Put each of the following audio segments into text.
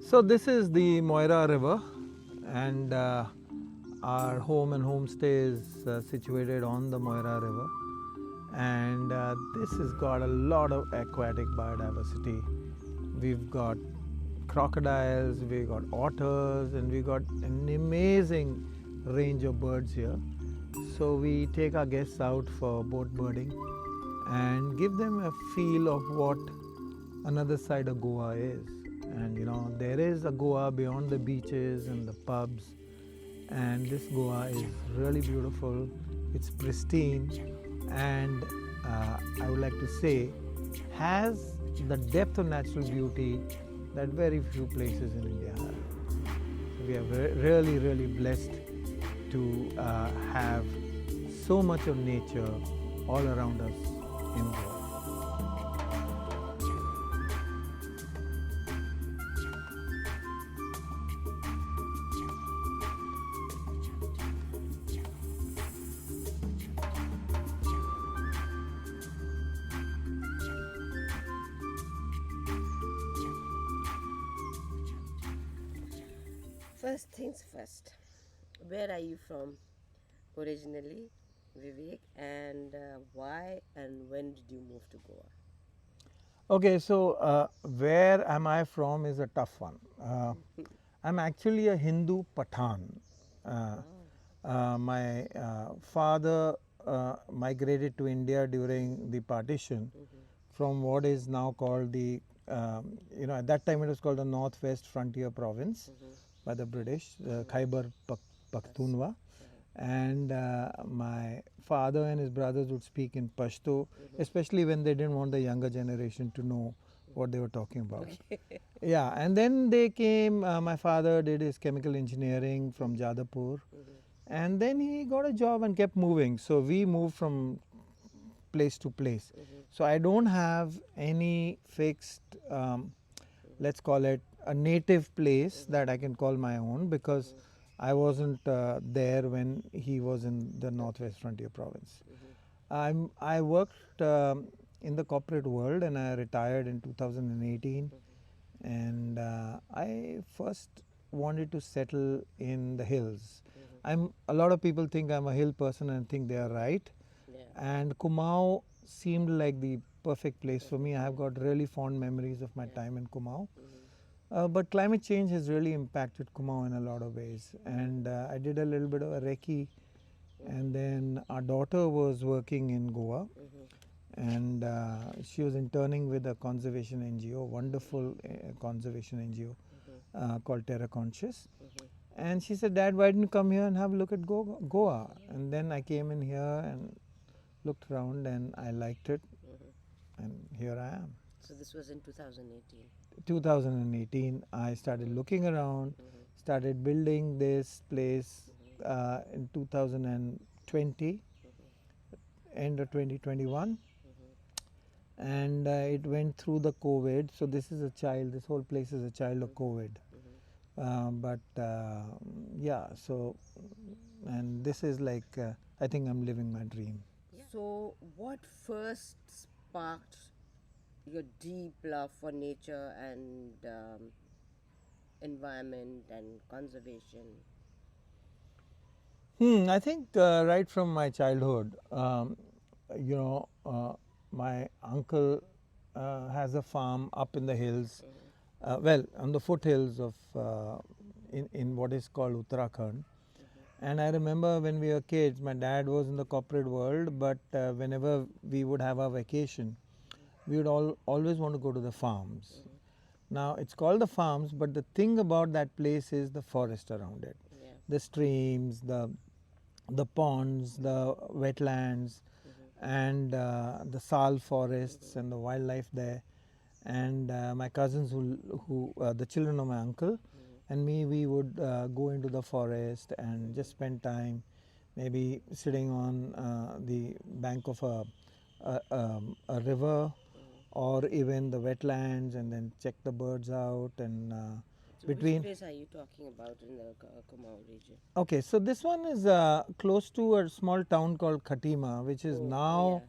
So this is the Moira River, and our home and homestay is situated on the Moira River, and this has got a lot of aquatic biodiversity. We've got crocodiles, we've got otters, and we've got an amazing range of birds here. So we take our guests out for boat birding and give them a feel of what another side of Goa is. And there is a Goa beyond the beaches and the pubs, and this Goa is really beautiful. It's pristine, and I would like to say has the depth of natural beauty that very few places in India have. So we are really, really blessed to have so much of nature all around us in Goa. First things first, where are you from originally, Vivek, and why and when did you move to Goa? Okay, so where am I from is a tough one. I'm actually a Hindu Pathan. My father migrated to India during the partition from what is now called the, at that time it was called the Northwest Frontier Province by the British, Khyber Pakhtunkhwa. And my father and his brothers would speak in Pashto, especially when they didn't want the younger generation to know what they were talking about. Yeah, and then they came, my father did his chemical engineering from Jadavpur, and then he got a job and kept moving. So we moved from place to place. So I don't have any fixed, let's call it a native place that I can call my own, because I wasn't there when he was in the Northwest Frontier Province. I worked in the corporate world, and I retired in 2018. And I first wanted to settle in the hills. A lot of people think I'm a hill person and think they are right. Yeah. And Kumaon seemed like the perfect place for me. I have got really fond memories of my time in Kumaon. But climate change has really impacted Kumaon in a lot of ways. And I did a little bit of a recce. And then our daughter was working in Goa. And she was interning with a conservation NGO, wonderful conservation NGO called Terra Conscious. And she said, Dad, why didn't you come here and have a look at Goa? And then I came in here and looked around, and I liked it. And here I am. So this was in 2018. 2018, I started looking around, started building this place in 2020, end of 2021. And it went through the COVID. So this whole place is a child of COVID. Yeah, so, and this is like, I think I'm living my dream. So what first sparked your deep love for nature and environment and conservation? I think right from my childhood, my uncle has a farm up in the hills, on the foothills of in what is called Uttarakhand. And I remember when we were kids, my dad was in the corporate world, but whenever we would have our vacation, we would always want to go to the farms. Now it's called the farms, but the thing about that place is the forest around it, the streams, the ponds, the wetlands, and the sal forests and the wildlife there. And my cousins, who the children of my uncle, and me, we would go into the forest and just spend time, maybe sitting on the bank of a river, or even the wetlands, and then check the birds out. And So which place are you talking about in the Kumaon region? Okay, so this one is close to a small town called Khatima, which is now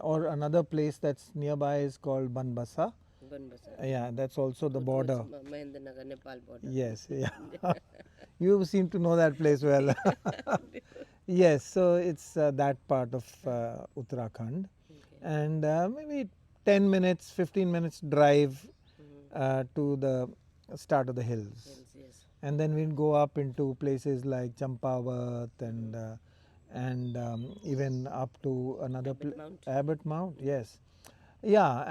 or another place that's nearby is called Banbasa. Banbasar. Yeah, that's also the Towards border. Mahendranagar, Nepal border. Yes, yeah. You seem to know that place well. Yes, so it's that part of Uttarakhand, Okay. and maybe 10 minutes, 15 minutes drive to the start of the hills. Hills, yes. And then we'll go up into places like Champavat and even up to another Abbott Mount. Abbott Mount. Yes, yeah,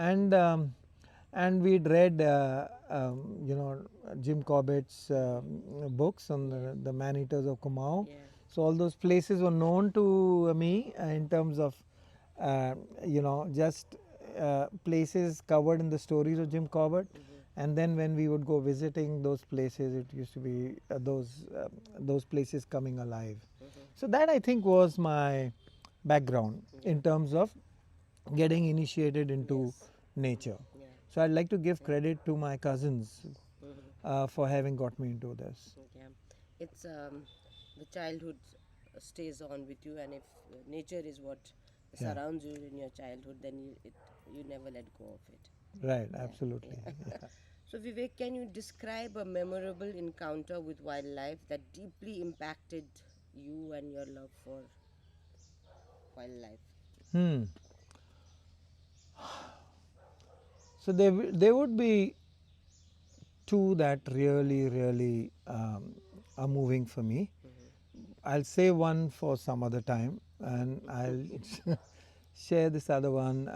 and we'd read Jim Corbett's books on the man eaters of Kumau. Yeah. So all those places were known to me in terms of just places covered in the stories of Jim Corbett. And then when we would go visiting those places, it used to be those places coming alive. So that I think was my background in terms of getting initiated into Yes. nature. Yeah. So I'd like to give credit to my cousins for having got me into this. Okay. It's the childhood stays on with you, and if nature is what Yeah. surrounds you in your childhood, then you never let go of it. Right, absolutely. So Vivek, can you describe a memorable encounter with wildlife that deeply impacted you and your love for wildlife? Hmm. So there would be two that really are moving for me. I'll say one for some other time, and I'll share this other one.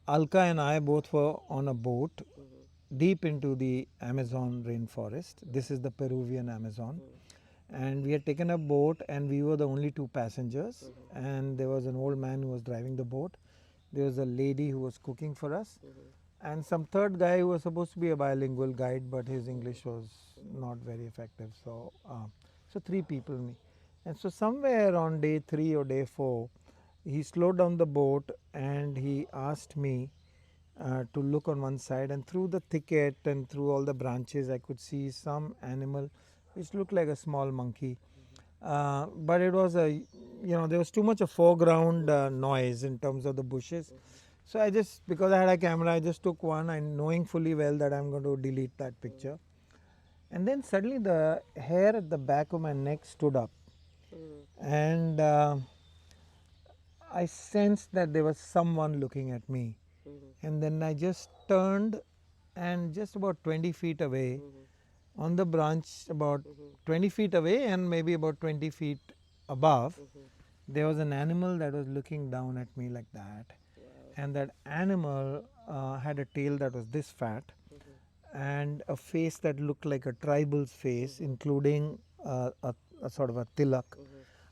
Alka and I both were on a boat deep into the Amazon rainforest. This is the Peruvian Amazon. And we had taken a boat, and we were the only two passengers. And there was an old man who was driving the boat. There was a lady who was cooking for us, and some third guy who was supposed to be a bilingual guide, but his English was not very effective. So three people, me. And so somewhere on day 3 or day 4, he slowed down the boat and he asked me to look on one side, and through the thicket and through all the branches I could see some animal which looked like a small monkey. But it was there was too much of foreground noise in terms of the bushes. So I just, because I had a camera, I just took one, and knowing fully well that I'm going to delete that picture. And then suddenly the hair at the back of my neck stood up, and I sensed that there was someone looking at me. And then I just turned, and just about 20 feet away, on the branch, about 20 feet away and maybe about 20 feet above, there was an animal that was looking down at me like that. And that animal had a tail that was this fat, and a face that looked like a tribal's face, including a sort of a tilak.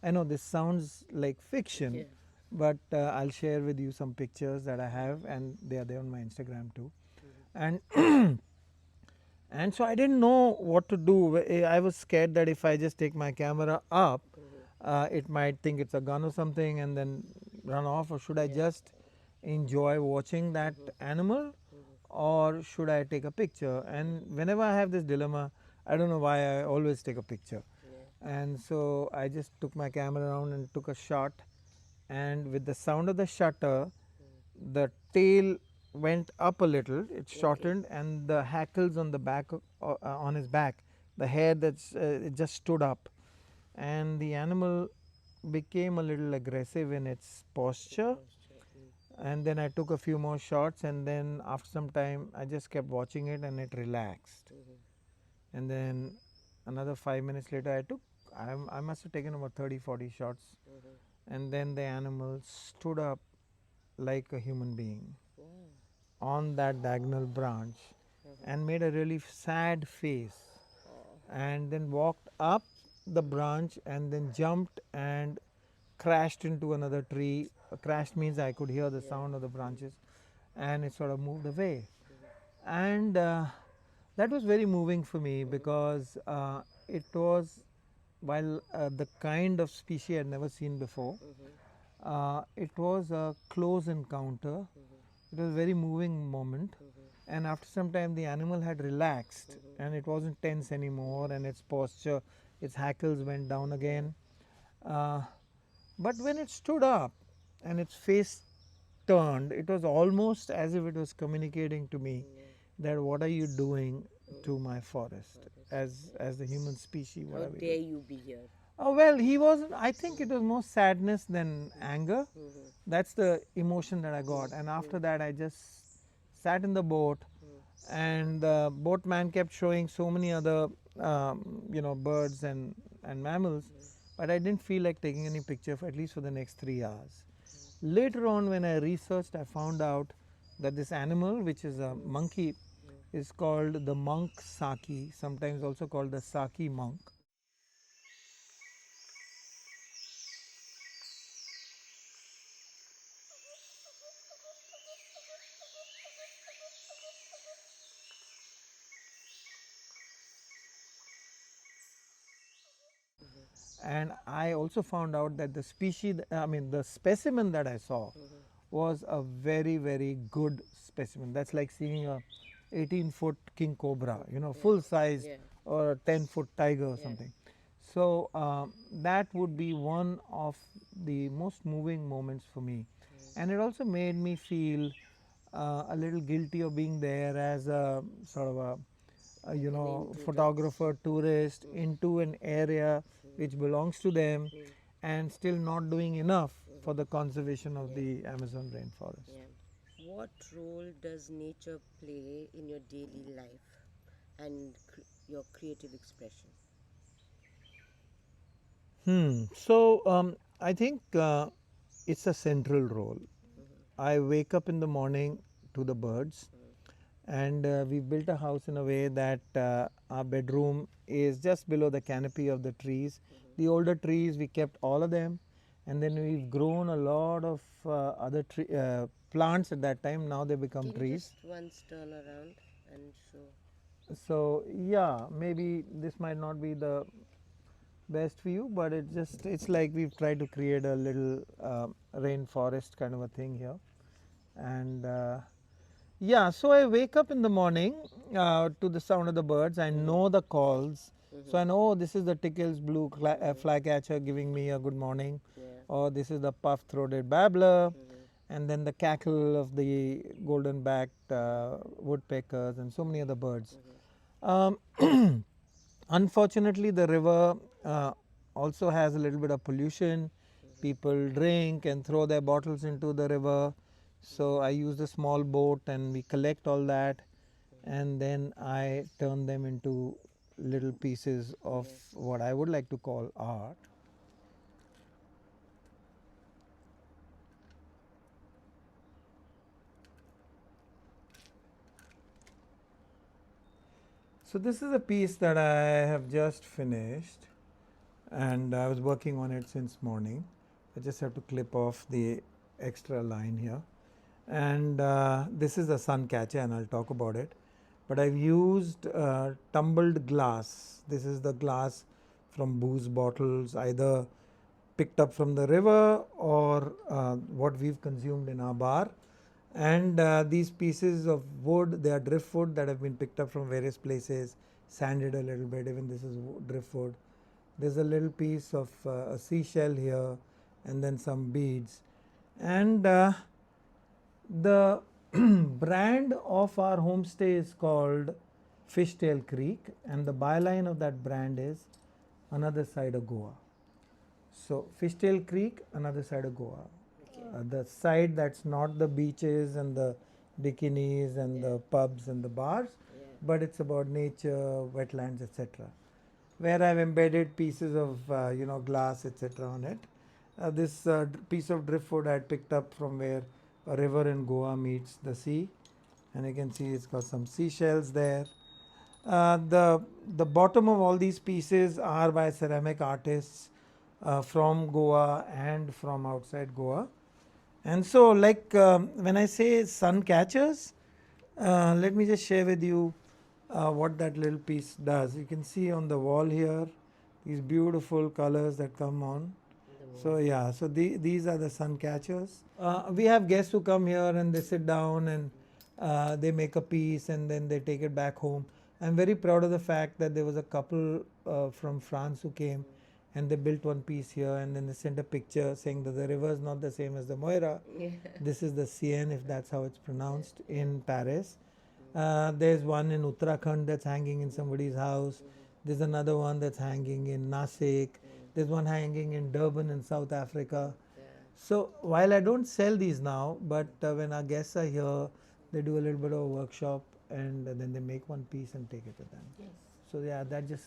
I know this sounds like fiction, Yeah. but I'll share with you some pictures that I have, and they are there on my Instagram too. And and so I didn't know what to do. I was scared that if I just take my camera up, it might think it's a gun or something and then run off. Or should I just enjoy watching that animal, or should I take a picture? And whenever I have this dilemma, I don't know why I always take a picture. And so I just took my camera around and took a shot. And with the sound of the shutter, the tail went up a little, it shortened, and the hackles on the back on his back, the hair that's it just stood up, and the animal became a little aggressive in its posture. And then I took a few more shots, and then after some time I just kept watching it, and it relaxed. And then another 5 minutes later I must have taken about 30-40 shots, and then the animal stood up like a human being on that diagonal branch and made a really sad face, and then walked up the branch and then jumped and crashed into another tree. Crashed means I could hear the sound of the branches, and it sort of moved away. And that was very moving for me, because it was, while the kind of species I had never seen before, it was a close encounter. It was a very moving moment. And after some time, the animal had relaxed, and it wasn't tense anymore, and its posture, its hackles went down again. But when it stood up and its face turned, it was almost as if it was communicating to me that what are you doing to my forest as the human species? What How are we dare doing? you be here? Oh, well, he wasn't. I think it was more sadness than anger. Mm-hmm. That's the emotion that I got. And after that, I just sat in the boat, and the boatman kept showing so many other, birds and mammals, but I didn't feel like taking any picture for at least for the next 3 hours. Later on, when I researched, I found out that this animal, which is a monkey, is called the monk saki, sometimes also called the saki monk. And I also found out that the species, I mean, the specimen that I saw was a very, very good specimen. That's like seeing a 18-foot king cobra, full size, Yeah. or a 10-foot tiger or Yeah. something. So that would be one of the most moving moments for me. And it also made me feel a little guilty of being there as a sort of An intruder. photographer, tourist into an area which belongs to them, and still not doing enough for the conservation of the Amazon rainforest. Yeah. What role does nature play in your daily life and your creative expression? I think it's a central role. I wake up in the morning to the birds, and we built a house in a way that our bedroom is just below the canopy of the trees. The older trees, we kept all of them, and then we've grown a lot of other plants at that time. Now they become Can you trees. just once turn around and show? So yeah, maybe this might not be the best view, but it's like we've tried to create a little rainforest kind of a thing here. And yeah, so I wake up in the morning to the sound of the birds. I know the calls. So I know, oh, this is the Tickle's blue flycatcher giving me a good morning, Yeah. or this is the puff-throated babbler, and then the cackle of the golden-backed woodpeckers and so many other birds. Um, Unfortunately, the river also has a little bit of pollution. People drink and throw their bottles into the river. So I use a small boat and we collect all that, and then I turn them into little pieces of what I would like to call art. So this is a piece that I have just finished, and I was working on it since morning. I just have to clip off the extra line here. And this is a sun catcher, and I'll talk about it. But I've used tumbled glass. This is the glass from booze bottles, either picked up from the river or what we've consumed in our bar. And these pieces of wood, they are driftwood that have been picked up from various places, sanded a little bit. Even this is driftwood. There's a little piece of a seashell here, and then some beads. And the brand of our homestay is called Fishtail Creek, and the byline of that brand is Another Side of Goa. So, Fishtail Creek, Another Side of Goa. The side that's not the beaches and the bikinis and the pubs and the bars, but it's about nature, wetlands, etc. Where I've embedded pieces of glass, etc. on it. This piece of driftwood I had picked up from where a river in Goa meets the sea, and you can see it's got some seashells there. The bottom of all these pieces are by ceramic artists from Goa and from outside Goa. And so, like when I say sun catchers, let me just share with you what that little piece does. You can see on the wall here these beautiful colors that come on. So yeah, so these are the sun catchers. We have guests who come here and they sit down and they make a piece and then they take it back home. I'm very proud of the fact that there was a couple from France who came and they built one piece here, and then they sent a picture saying that the river is not the same as the Moira. Yeah. This is the Seine, if that's how it's pronounced, in Paris. There's one in Uttarakhand that's hanging in somebody's house. There's another one that's hanging in Nasik. There's one hanging in Durban in South Africa. Yeah. So while I don't sell these now, but when our guests are here, they do a little bit of a workshop, and then they make one piece and take it to them. Yes. So yeah, that just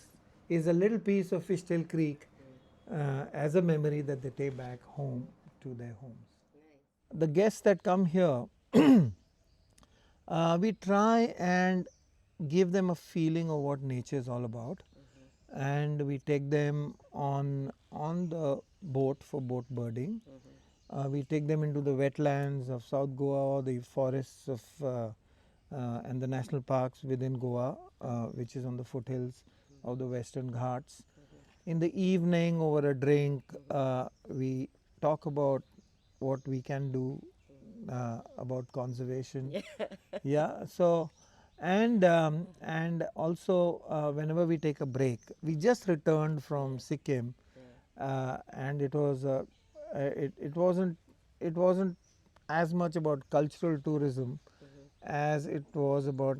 is a little piece of Fishtail Creek as a memory that they take back home to their homes. Nice. The guests that come here, we try and give them a feeling of what nature is all about, and we take them on the boat for boat birding. We take them into the wetlands of South Goa or the forests of and the national parks within Goa, which is on the foothills of the Western Ghats. In the evening, over a drink, we talk about what we can do about conservation. Yeah. So, and also whenever we take a break, we just returned from Sikkim, and it was it wasn't as much about cultural tourism as it was about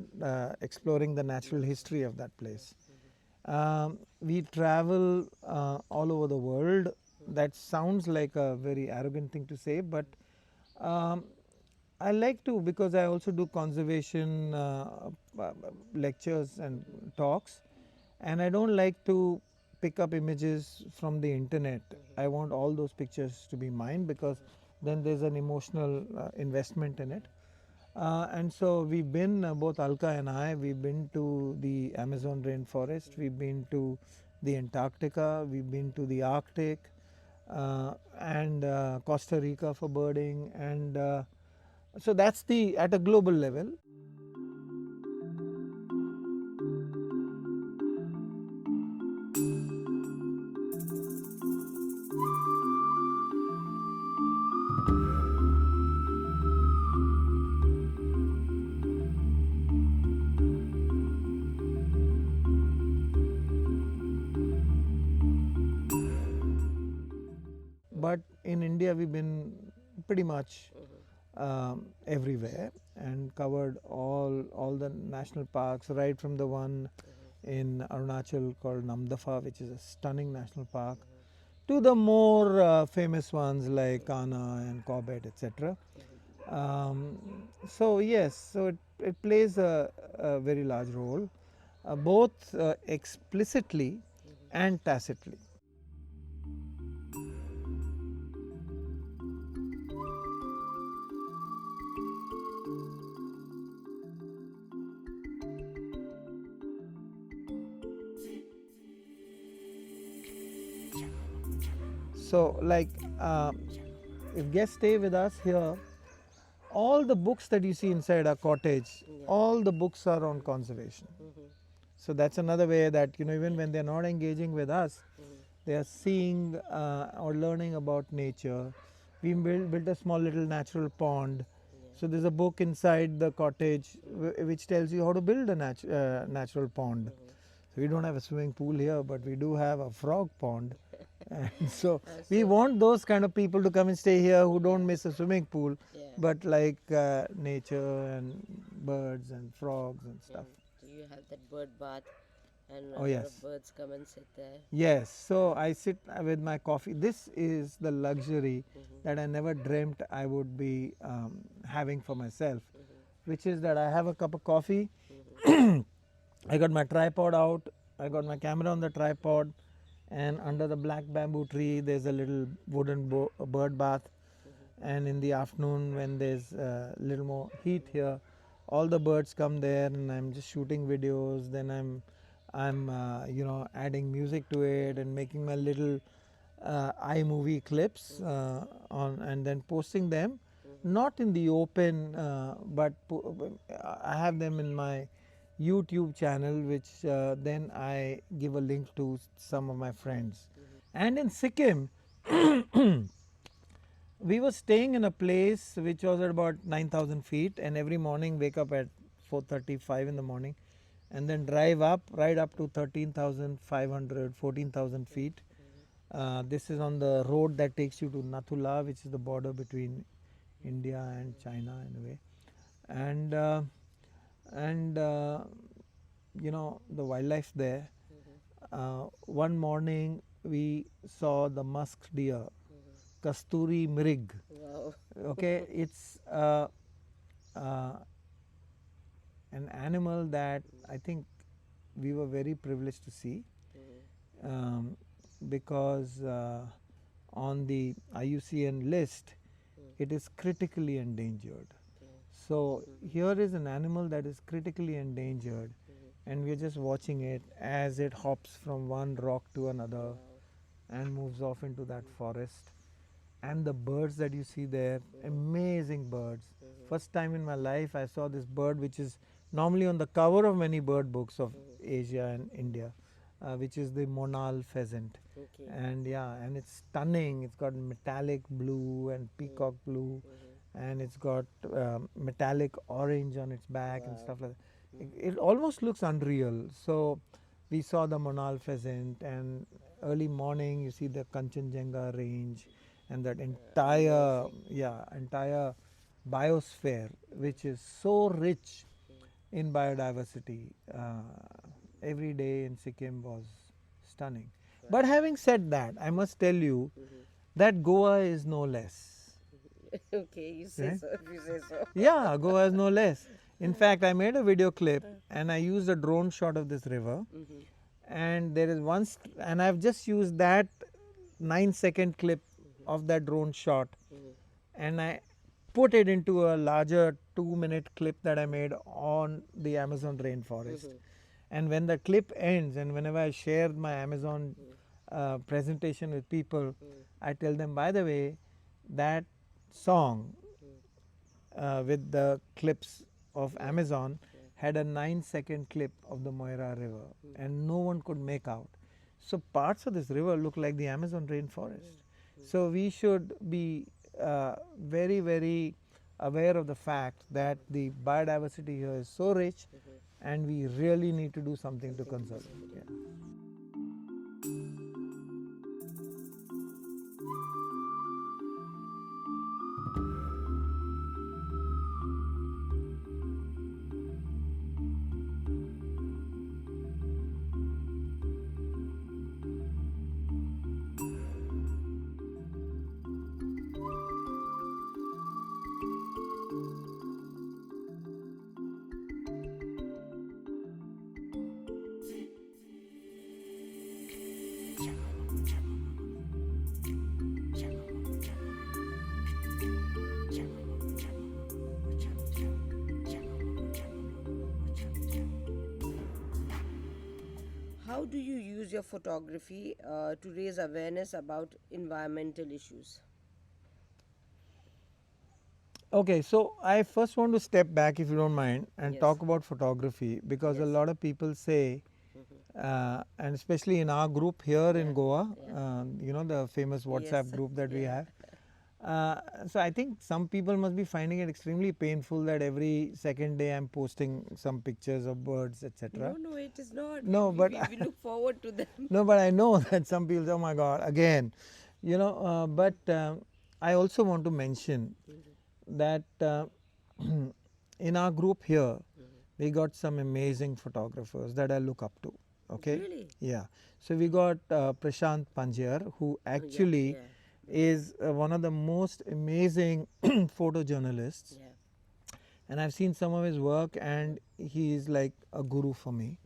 exploring the natural history of that place. We travel all over the world. That sounds like a very arrogant thing to say, but um, I like to, because I also do conservation lectures and talks, and I don't like to pick up images from the internet. I want all those pictures to be mine, because then there's an emotional investment in it. And so we've been, both Alka and I, we've been to the Amazon rainforest, we've been to the Antarctica, we've been to the Arctic, and Costa Rica for birding, and so that's the at a global level. But in India, we've been pretty much everywhere and covered all the national parks, right from the one in Arunachal called Namdapha, which is a stunning national park, to the more famous ones like Kana and Corbett, etc. So yes, so it plays a very large role, both explicitly and tacitly. So like if guests stay with us here, all the books that you see inside our cottage, all the books are on conservation. So that's another way that, even when they're not engaging with us, they are seeing or learning about nature. We built a small little natural pond. So there's a book inside the cottage which tells you how to build a natural pond. So we don't have a swimming pool here, but we do have a frog pond. And so we want those kind of people to come and stay here who don't miss a swimming pool, but like nature and birds and frogs and stuff. So you have that bird bath, and a Oh, lot yes. of birds come and sit there. Yes, so I sit with my coffee. This is the luxury that I never dreamt I would be having for myself, which is that I have a cup of coffee. I got my tripod out, I got my camera on the tripod, and under the black bamboo tree there's a little wooden bird bath. And in the afternoon, when there's a little more heat here, all the birds come there, and I'm just shooting videos. Then I'm adding music to it and making my little iMovie clips on, and then posting them, not in the open, but I have them in my YouTube channel, which then I give a link to some of my friends. And in Sikkim, we were staying in a place which was at about 9,000 feet, and every morning wake up at 4:35 in the morning, and then drive up right up to 13,500, 14,000 feet, This is on the road that takes you to Nathula, which is the border between India and China in a way. And and the wildlife there. One morning we saw the musk deer, Kasturi Mirig. Wow. Okay, it's uh, an animal that I think we were very privileged to see, um, because on the IUCN list it is critically endangered. So here is an animal that is critically endangered, and we are just watching it as it hops from one rock to another and moves off into that forest. And the birds that you see there, amazing birds. First time in my life I saw this bird, which is normally on the cover of many bird books of Asia and India, which is the monal pheasant. Okay. And yeah, and it's stunning. It's got metallic blue and peacock blue, and it's got metallic orange on its back and stuff like that. It almost looks unreal. So we saw the monal pheasant, and early morning you see the Kanchenjunga range and that entire biosphere, which is so rich in biodiversity. Every day in Sikkim was stunning. But having said that, I must tell you that Goa is no less. Okay, you say Right? so. If you say so. Yeah, Goa is no less. In fact, I made a video clip and I used a drone shot of this river. And there is and I've just used that 9-second clip of that drone shot, and I put it into a larger 2-minute clip that I made on the Amazon rainforest. And when the clip ends, and whenever I share my Amazon presentation with people, I tell them, by the way, that song with the clips of Amazon had a 9-second clip of the Moira River, and no one could make out. So parts of this river look like the Amazon rainforest. So we should be very, very aware of the fact that the biodiversity here is so rich, and we really need to do something to conserve it. Yeah. How do you use your photography to raise awareness about environmental issues? Okay, so I first want to step back, if you don't mind, and Yes. talk about photography, because a Yes. lot of people say, and especially in our group here in Goa, the famous WhatsApp Yes. group that we Yeah. have. So I think some people must be finding it extremely painful that every second day I'm posting some pictures of birds, etc. No, it is not. No, but We look forward to them. no, but I know that some people say, oh my God, again, but I also want to mention that in our group here, we got some amazing photographers that I look up to. Okay? Really? Yeah. So we got Prashant Panjir, who actually Yeah. is one of the most amazing photojournalists. Yeah. And I've seen some of his work, and he is like a guru for me.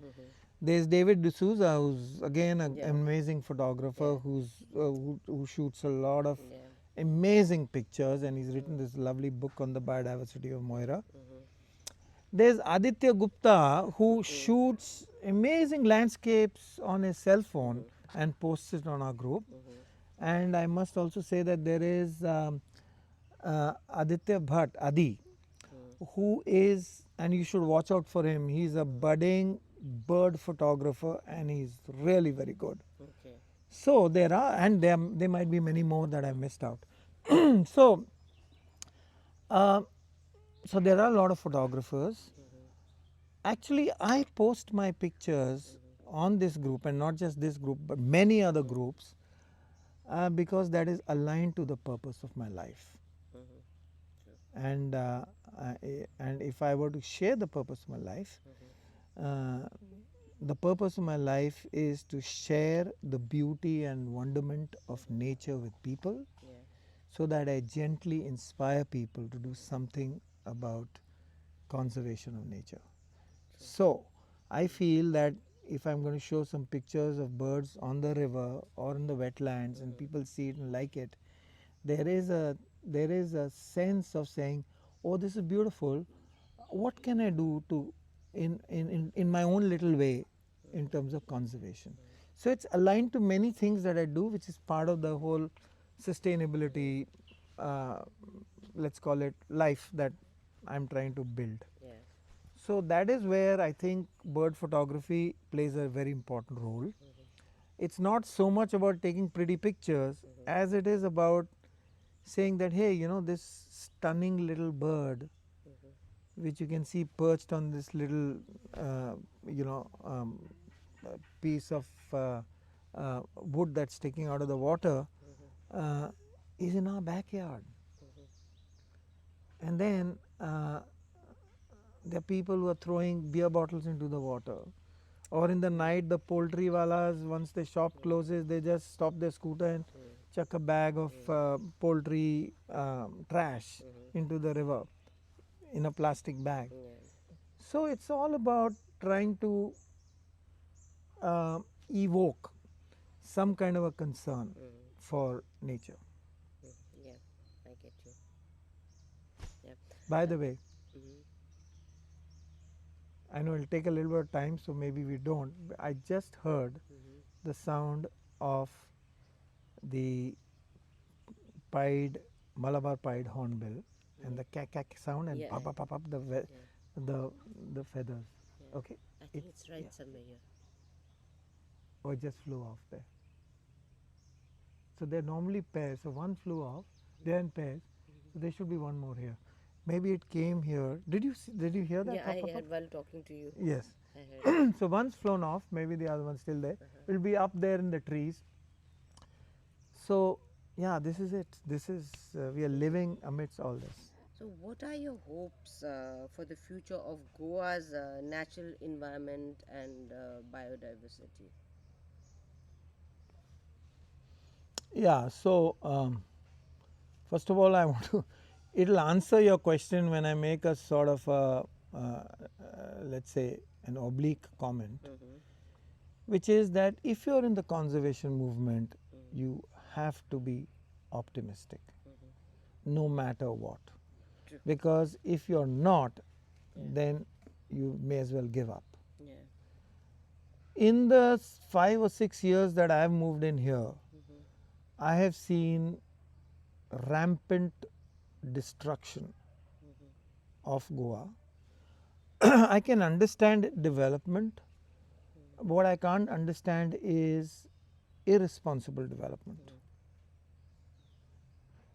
There's David D'Souza, who's again an amazing photographer who shoots a lot of amazing pictures, and he's written this lovely book on the biodiversity of Moira. There's Aditya Gupta, who shoots amazing landscapes on his cell phone and posts it on our group. And I must also say that there is Aditya Bhatt, Adi, who is, and you should watch out for him, he's a budding bird photographer, and he's really very good. Okay. So there are, and there might be many more that I missed out. So, so there are a lot of photographers. Actually, I post my pictures on this group, and not just this group, but many other groups, Because that is aligned to the purpose of my life. Mm-hmm. True. And and if I were to share the purpose of my life, uh, the purpose of my life is to share the beauty and wonderment of nature with people, Yeah. so that I gently inspire people to do something about conservation of nature. True. So I feel that if I'm going to show some pictures of birds on the river or in the wetlands and people see it and like it, there is a sense of saying, oh, this is beautiful. What can I do to in my own little way in terms of conservation? So it's aligned to many things that I do, which is part of the whole sustainability, uh, let's call it, life that I'm trying to build. Yeah. So that is where I think bird photography plays a very important role. It's not so much about taking pretty pictures as it is about saying that, hey, this stunning little bird, which you can see perched on this little, uh, you know, piece of wood that's sticking out of the water, uh, is in our backyard. And then there are people who are throwing beer bottles into the water. Or in the night, the poultry walas, once the shop closes, they just stop their scooter and chuck a bag of poultry trash into the river in a plastic bag. Yeah. So it's all about trying to uh, evoke some kind of a concern for nature. Yeah. I get you. Yeah. By the way, Mm-hmm. I know it'll take a little bit of time, so maybe we don't. I just heard the sound of the pied Malabar pied hornbill, and the cack sound, and Yeah. pop Yeah. the feathers. Yeah. Okay, I it think it's right somewhere here. or it just flew off there. So they're normally pairs. So one flew off. They're in pairs. So there should be one more here. Maybe it came here. Did you hear that? Yeah, Pop, I pop, pop? heard while talking to you. Yes. I heard it. So one's flown off. Maybe the other one's still there. It'll be up there in the trees. So yeah, this is it. This is we are living amidst all this. So, what are your hopes for the future of Goa's natural environment and biodiversity? Yeah. So first of all, I want to. It'll answer your question when I make a sort of a, let's say, an oblique comment, which is that if you're in the conservation movement, you have to be optimistic, no matter what. True. Because if you're not, then you may as well give up. Yeah. In the 5 or 6 years that I have moved in here, I have seen rampant destruction of Goa. I can understand development. What I can't understand is irresponsible development.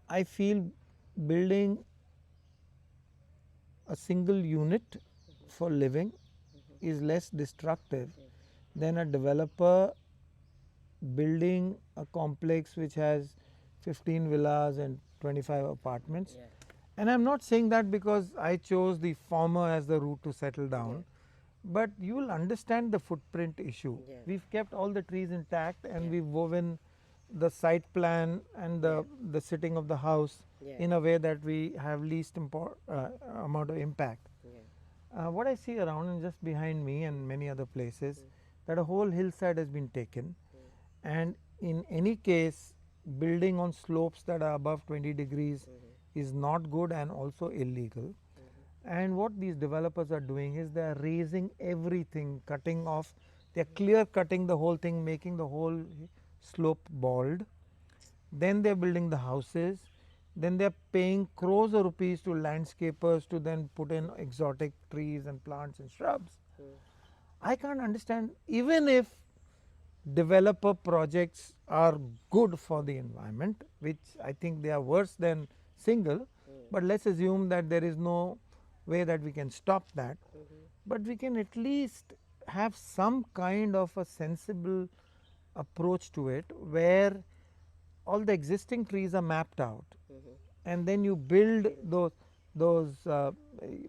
I feel building a single unit for living is less destructive than a developer building a complex which has 15 villas and 25 apartments. Yeah. And I'm not saying that because I chose the former as the route to settle down, but you will understand the footprint issue. Yeah. We've kept all the trees intact, and we've woven the site plan and the sitting of the house in a way that we have least amount of impact. Yeah. What I see around and just behind me and many other places, that a whole hillside has been taken, and in any case, building on slopes that are above 20 degrees is not good and also illegal. And what these developers are doing is they are raising everything, cutting off, they are clear cutting the whole thing, making the whole slope bald. Then they are building the houses. Then they are paying crores of rupees to landscapers to then put in exotic trees and plants and shrubs. I can't understand, even if developer projects are good for the environment, which I think they are worse than single, but let's assume that there is no way that we can stop that, but we can at least have some kind of a sensible approach to it, where all the existing trees are mapped out, Mm-hmm. and then you build those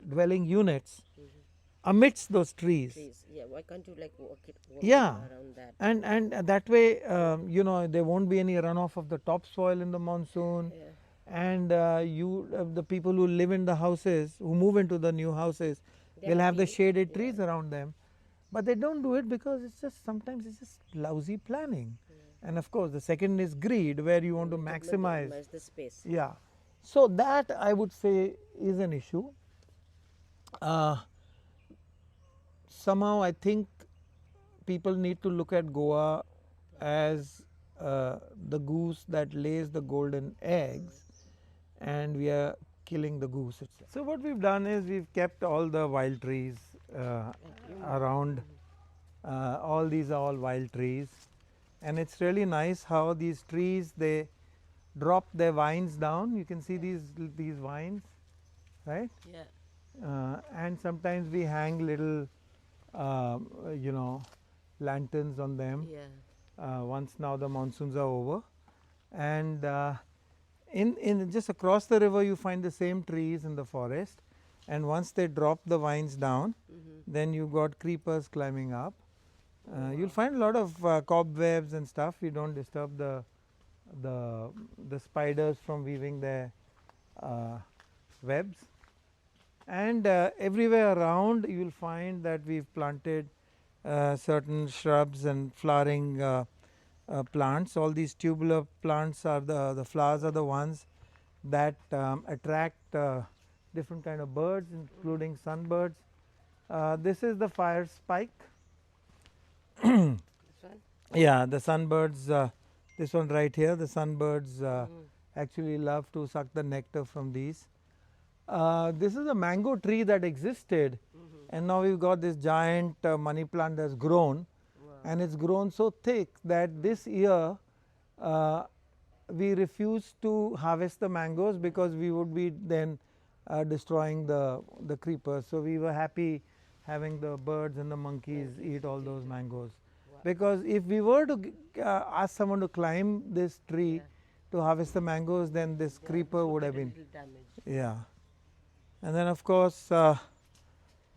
dwelling units Mm-hmm. amidst those trees. Trees. Yeah. Why can't you like work it Yeah, around that? and that way, there won't be any runoff of the topsoil in the monsoon, Yeah. and the people who live in the houses, who move into the new houses, They're will have the happy. shaded Yeah. trees around them. But they don't do it because it's just sometimes it's just lousy planning. Yeah. And of course, the second is greed, where you want to maximize. Minimize the space. Yeah. So that I would say is an issue. Uh, Somehow I think people need to look at Goa as the goose that lays the golden eggs, and we are killing the goose itself. So what we've done is we've kept all the wild trees uh, around. All these are all wild trees, and it's really nice how these trees, they drop their vines down. You can see these vines, right? Yeah. And sometimes we hang little you know lanterns on them. Yeah. Once now the monsoons are over, and in just across the river you find the same trees in the forest, and once they drop the vines down, Mm-hmm. then you got creepers climbing up. You'll find a lot of cobwebs and stuff. You don't disturb the the spiders from weaving their uh, webs. And everywhere around you will find that we've planted certain shrubs and flowering plants. All these tubular plants are the flowers are the ones that attract different kind of birds, including sunbirds. This is the fire spike. This one. Yeah, the sunbirds, this one right here, the sunbirds Mm-hmm. actually love to suck the nectar from these. This is a mango tree that existed, Mm-hmm. and now we've got this giant money plant that's grown, Wow. and it's grown so thick that this year uh, we refused to harvest the mangoes because we would be then destroying the creepers. So we were happy having the birds and the monkeys eat all those mangoes. Wow. Because if we were to ask someone to climb this tree Yeah. to harvest the mangoes, then this Yeah, creeper so would get have a been, little damage. yeah. And then of course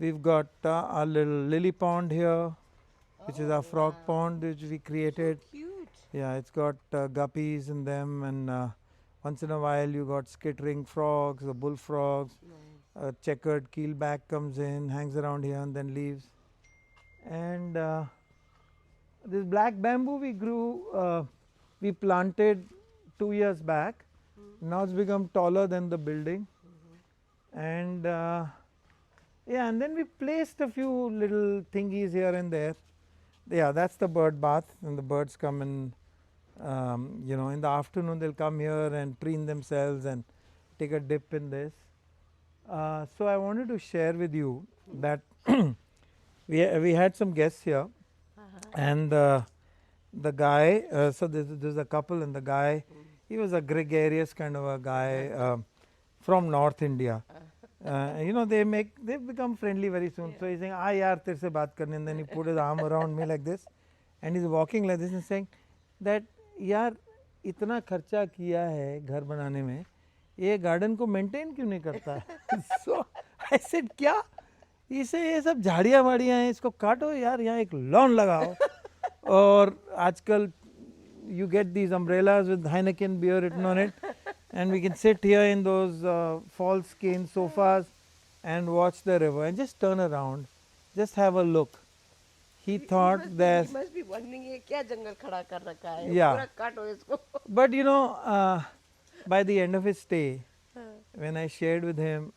we've got our little lily pond here, which is our frog wow. pond which we created. Cute. Yeah, it's got guppies in them, and once in a while you got skittering frogs or bullfrogs. Nice. A checkered keelback comes in, hangs around here, and then leaves. And this black bamboo we grew, we planted 2 years back. Now it's become taller than the building, and yeah, and then we placed a few little thingies here and there. Yeah, that's the bird bath, and the birds come and in the afternoon they'll come here and preen themselves and take a dip in this. So I wanted to share with you that we had some guests here, and the guy. So there's a couple, and the guy, he was a gregarious kind of a guy from North India. They've become friendly very soon. So he's saying, "Ah, yaar, tere se baat karni," and then he put his arm around me like this, and he's walking like this and saying that, यार इतना खर्चा किया है घर बनाने में, ये garden को मेंटेन क्यों नहीं करता है? So I said, क्या इसे, ये सब झाड़ियाँ वाड़ियाँ हैं, इसको काटो यार, यहाँ एक लॉन लगाओ. और आजकल you get these umbrellas with Heineken beer written on it, and we can sit here in those false cane sofas and watch the river and just turn around, just have a look. He thought that, He must be wondering ये क्या जंगल खड़ा कर रखा है. Yeah. पूरा काटो इसको. but by the end of his stay, when I shared with him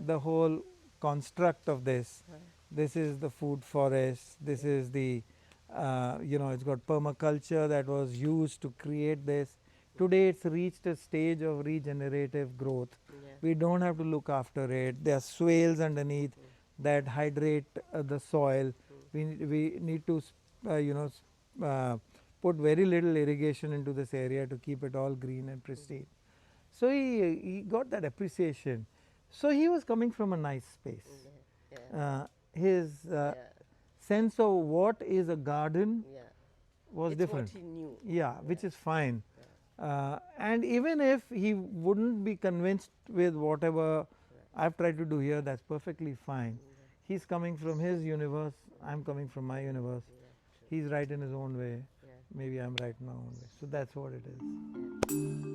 the whole construct of this, this is the food forest, this is the, it's got permaculture that was used to create this. Today it's reached a stage of regenerative growth. Yeah. We don't have to look after it. There are swales underneath that hydrate the soil. We need to, put very little irrigation into this area to keep it all green and pristine. So he got that appreciation. So he was coming from a nice space. Yeah. His Yeah. sense of what is a garden Yeah. was It's different. what he knew. Yeah, which is fine. And even if he wouldn't be convinced with whatever I've tried to do here, that's perfectly fine. He's coming from his universe, I'm coming from my universe. He's right in his own way, maybe I'm right in my own way. So that's what it is.